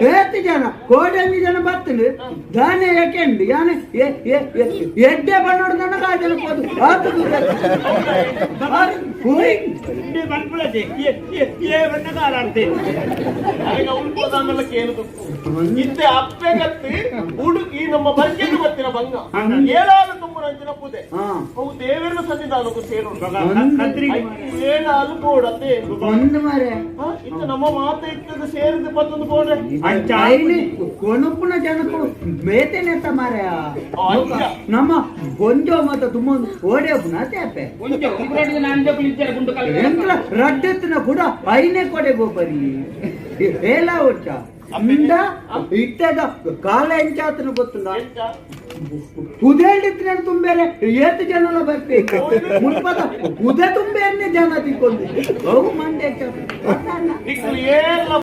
ಏತ್ ಜನ ಕೋಡಂಗಿ ಜನ ಬರ್ತದೆ ದಾನೆ ಯಾಕೆಂಡು ಯಾನೆ ಎಡ್ಡೆ ಬಣ್ಣೋಡು ನನ್ನ ಕಾಜನ ಹೋದು ಇಂತೆ ಅಪ್ಪೆಗತ್ತಿ ಹುಡುಕಿ ನಮ್ಮ ಬಂಜೆಗೆ ಬತ್ತಿನ ಭಂಗ ಏಳಾಲು ತುಂಬುನಂಚಿನ ಪೂಜೆ ಅವು ದೇವರ ಸನ್ನಿಧಾನಕ್ಕೂ ಸೇರು ಏಳಾಲು ಬೋಡತ್ತೆ ಒಂದು ಮಾರೆ ಇತ್ತು ನಮ್ಮ ಮಾತು ಇತ್ತದ ಸೇರಿದ ಪತ್ತೊಂದು ಬೋಡೆ ಕೊನುಪುನ ಜನಕ್ಕೂ ಬೇತೇನೆತ್ತ ಮಾರ ನಮ್ಮ ಗೊಂಜೋ ಮತ್ತ ತುಂಬ ಓಡೆ ಪುನಃ ತೇಪೆ ರಡ್ಡೆತ್ತಿನ ಕೂಡ ಐನೇ ಕೊಡೆ ಗೋಪರಿ ಹೇಳ ಒಟ್ಟ ಇಟ್ಟದ ಕಾಲ ಎಂಚಾತನ ಗೊತ್ತುಂಡ ಕುದೇಳಿದ್ರೆ ತುಂಬೇರೆ ಏತು ಜನ ಬರ್ಬೇಕು ಮುಲ್ಪದ ಕುದೆ ತುಂಬೆ ಜನ ತಿಕ್ಕೊಂಡು ಅವು ಮಂಡ್ಯ